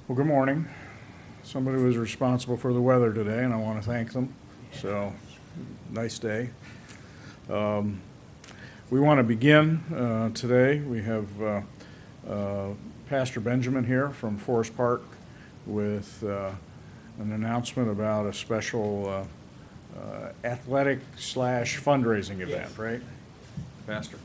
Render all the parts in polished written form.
Well, good morning. Somebody was responsible for the weather today, and I want to thank them. So, nice day. We want to begin today. We have Pastor Benjamin here from Forest Park with an announcement about a special athletic / fundraising event, right? Pastor.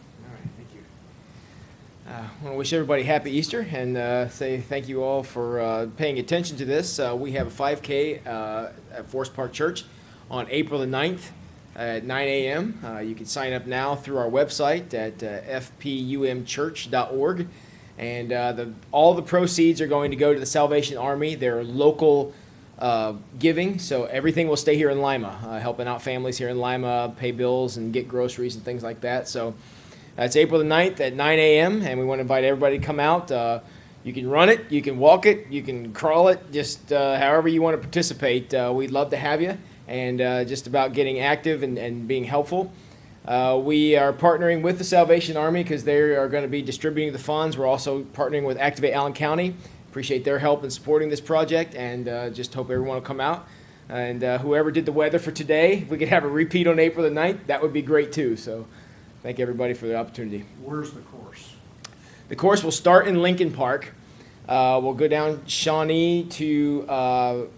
I want to wish everybody happy Easter and say thank you all for paying attention to this. We have a 5K at Forest Park Church on April the 9th at 9 a.m. You can sign up now through our website at fpumchurch.org. And all the proceeds are going to go to the Salvation Army. They're local giving, so everything will stay here in Lima, helping out families here in Lima, pay bills and get groceries and things like that. So it's April the 9th at 9 a.m., and we want to invite everybody to come out. You can run it, you can walk it, you can crawl it, just however you want to participate. We'd love to have you, and just about getting active and being helpful. We are partnering with the Salvation Army because they are going to be distributing the funds. We're also partnering with Activate Allen County. Appreciate their help in supporting this project, and just hope everyone will come out. And whoever did the weather for today, if we could have a repeat on April the 9th, that would be great too. So thank everybody for the opportunity. Where's the course? The course will start in Lincoln Park. We'll go down Shawnee to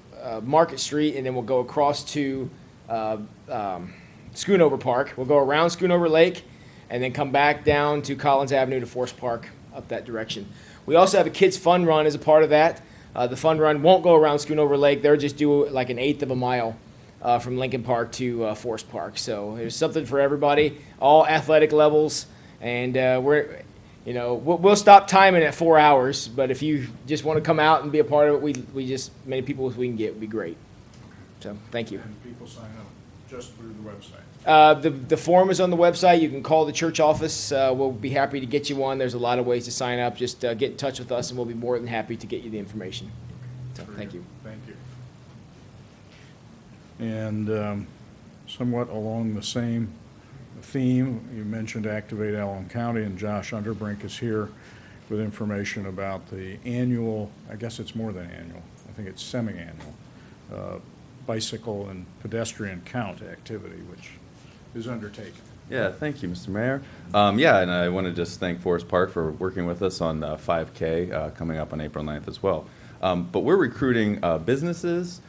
Market Street, and then we'll go across to Schoonover Park. We'll go around Schoonover Lake, and then come back down to Collins Avenue to Forest Park up that direction. We also have a kids' fun run as a part of that. The fun run won't go around Schoonover Lake. They'll just do like an eighth of a mile from Lincoln Park to Forest Park. So there's something for everybody, all athletic levels, and we'll stop timing at 4 hours. But if you just want to come out and be a part of it, we just many people as we can get would be great. So thank you. And people sign up just through the website. The form is on the website. You can call the church office. We'll be happy to get you one. There's a lot of ways to sign up. Just get in touch with us, and we'll be more than happy to get you the information. So thank you. Thank you. And somewhat along the same theme, you mentioned Activate Allen County, and Josh Unterbrink is here with information about the annual, I guess it's more than annual, I think it's semi-annual, bicycle and pedestrian count activity, which is undertaken. Yeah, thank you, Mr. Mayor. And I want to just thank Forest Park for working with us on 5K coming up on April 9th as well. But we're recruiting businesses,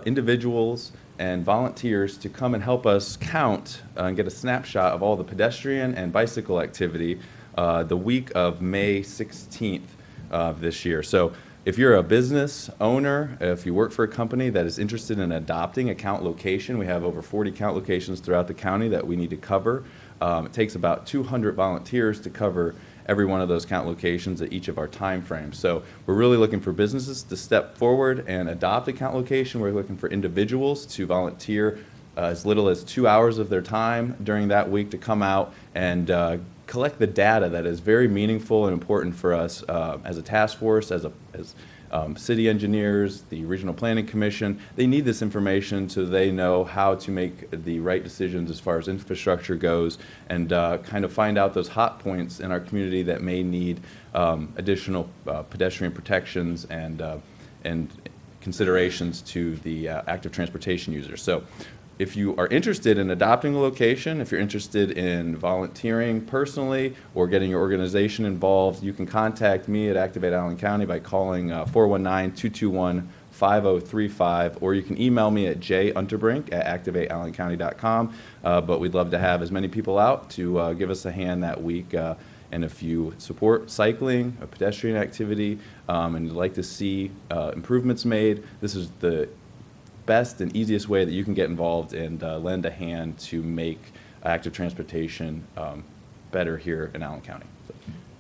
individuals, and volunteers to come and help us count and get a snapshot of all the pedestrian and bicycle activity the week of May 16th of this year. So if you're a business owner, if you work for a company that is interested in adopting a count location, we have over 40 count locations throughout the county that we need to cover. It takes about 200 volunteers to cover every one of those count locations at each of our time frames. So we're really looking for businesses to step forward and adopt a count location. We're looking for individuals to volunteer as little as 2 hours of their time during that week to come out and collect the data that is very meaningful and important for us as a task force, as city engineers, the Regional Planning Commission. They need this information so they know how to make the right decisions as far as infrastructure goes, and kind of find out those hot points in our community that may need additional pedestrian protections and considerations to the active transportation users. So if you are interested in adopting a location, if you're interested in volunteering personally or getting your organization involved, you can contact me at Activate Allen County by calling 419-221-5035, or you can email me at junterbrink@activateallencounty.com. But we'd love to have as many people out to give us a hand that week. And if you support cycling, a pedestrian activity, and you'd like to see improvements made, this is the best and easiest way that you can get involved and lend a hand to make active transportation better here in Allen County. So.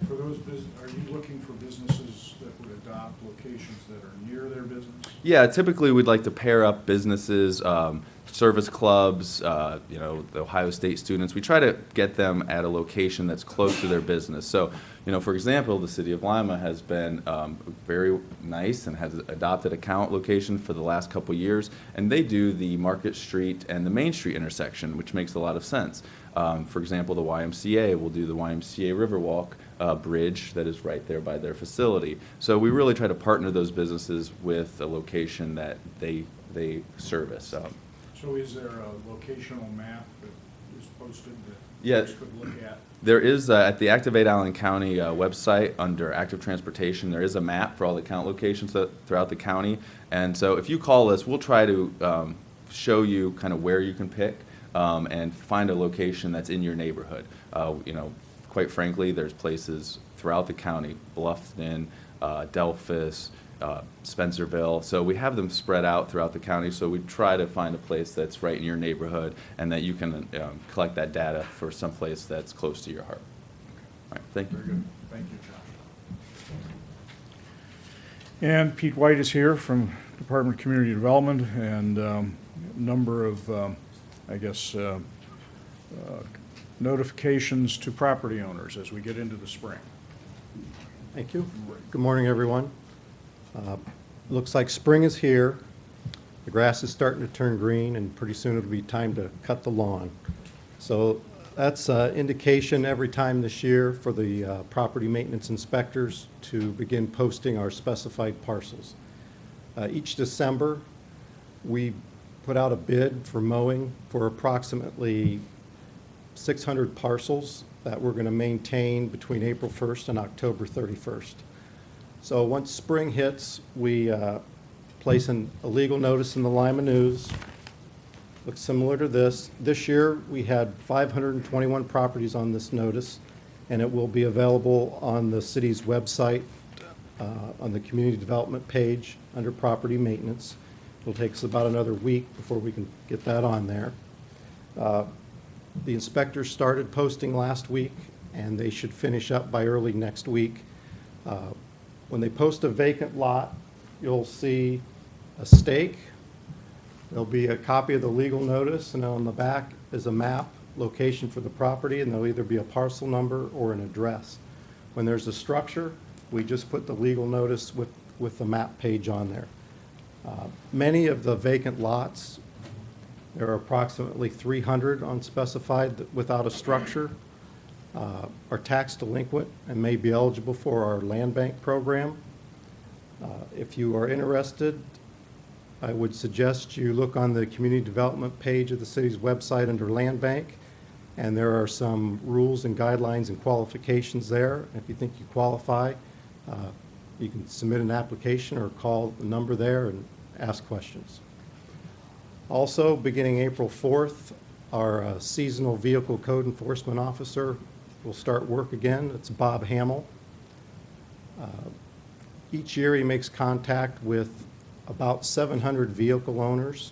For those are you looking for businesses that would adopt locations that are near their business? Yeah, typically we'd like to pair up businesses, service clubs, the Ohio State students. We try to get them at a location that's close to their business. So, for example, the city of Lima has been very nice and has adopted a count location for the last couple years, and they do the Market Street and the Main Street intersection, which makes a lot of sense. For example, the YMCA will do the YMCA Riverwalk bridge that is right there by their facility. So we really try to partner those businesses with a location that they service. So is there a locational map that is posted that Yeah. folks could look at? There is, at the Activate Allen County website, under active transportation, there is a map for all the count locations throughout the county. And so if you call us, we'll try to show you kind of where you can pick and find a location that's in your neighborhood. Quite frankly, there's places throughout the county, Bluffton, Delphus, Spencerville. So we have them spread out throughout the county, so we try to find a place that's right in your neighborhood and that you can collect that data for some place that's close to your heart. All right, thank you. Very good. Thank you, Josh. And Pete White is here from Department of Community Development, and a number of, notifications to property owners as we get into the spring. Thank you. Good morning, everyone. Looks like spring is here. The grass is starting to turn green, and pretty soon it'll be time to cut the lawn. So that's an indication every time this year for the property maintenance inspectors to begin posting our specified parcels. Each December, we put out a bid for mowing for approximately 600 parcels that we're going to maintain between April 1st and October 31st. So once spring hits, we place a legal notice in the Lima News. Looks similar to this. This year, we had 521 properties on this notice, and it will be available on the city's website, on the community development page under property maintenance. It'll take us about another week before we can get that on there. The inspectors started posting last week, and they should finish up by early next week. When they post a vacant lot, you'll see a stake. There'll be a copy of the legal notice, and on the back is a map, location for the property, and there'll either be a parcel number or an address. When there's a structure, we just put the legal notice with the map page on there. Many of the vacant lots, there are approximately 300 unspecified without a structure, are tax delinquent and may be eligible for our land bank program. If you are interested, I would suggest you look on the community development page of the city's website under land bank, and there are some rules and guidelines and qualifications there. If you think you qualify, you can submit an application or call the number there and ask questions. Also, beginning April 4th, our seasonal vehicle code enforcement officer will start work again. It's Bob Hamill. Each year he makes contact with about 700 vehicle owners,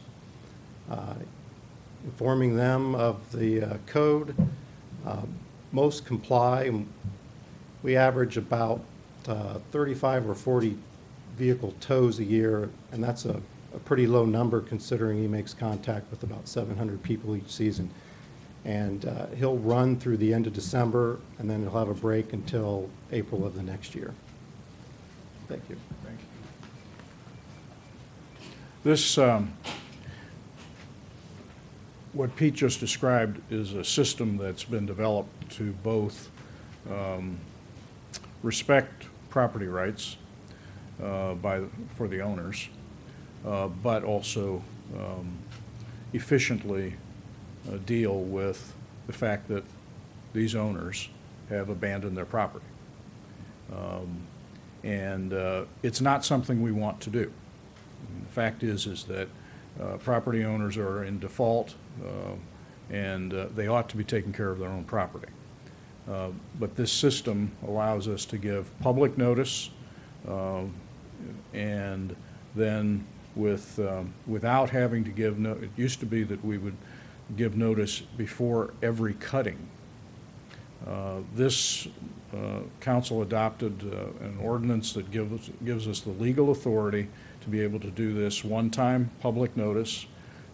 informing them of the code. Most comply. We average about 35 or 40 vehicle tows a year, and that's a pretty low number considering he makes contact with about 700 people each season. And he'll run through the end of December, and then he'll have a break until April of the next year. Thank you. Thank you. This, what Pete just described is a system that's been developed to both respect property rights for the owners, but also efficiently deal with the fact that these owners have abandoned their property. And it's not something we want to do. The fact is that property owners are in default, and they ought to be taking care of their own property. But this system allows us to give public notice, and then without having to give it used to be that we would give notice before every cutting. This council adopted an ordinance that gives us the legal authority to be able to do this one-time public notice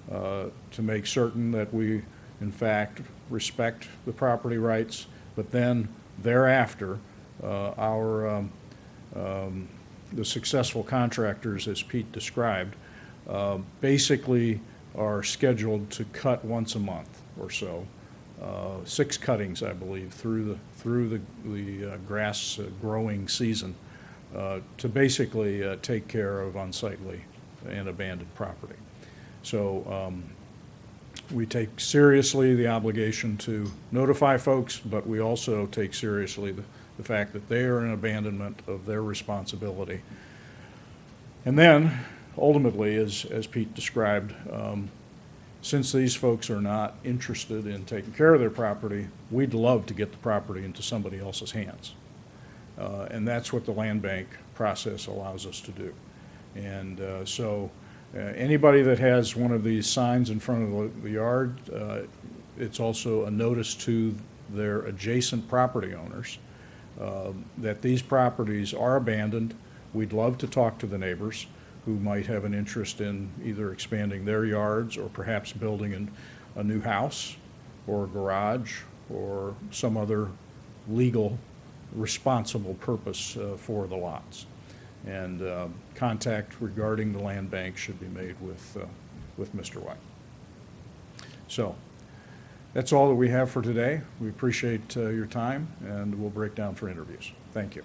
to make certain that we, in fact, respect the property rights, but then thereafter, the successful contractors, as Pete described, basically are scheduled to cut once a month or so 6 cuttings, I believe, through the grass growing season to basically take care of unsightly and abandoned property. So we take seriously the obligation to notify folks, but we also take seriously the fact that they are in abandonment of their responsibility. And then, ultimately, as Pete described, since these folks are not interested in taking care of their property, we'd love to get the property into somebody else's hands. And that's what the land bank process allows us to do. And so anybody that has one of these signs in front of the yard, it's also a notice to their adjacent property owners that these properties are abandoned. We'd love to talk to the neighbors who might have an interest in either expanding their yards or perhaps building a new house or a garage or some other legal responsible purpose for the lots. And contact regarding the land bank should be made with Mr. White. So that's all that we have for today. We appreciate your time, and we'll break down for interviews. Thank you.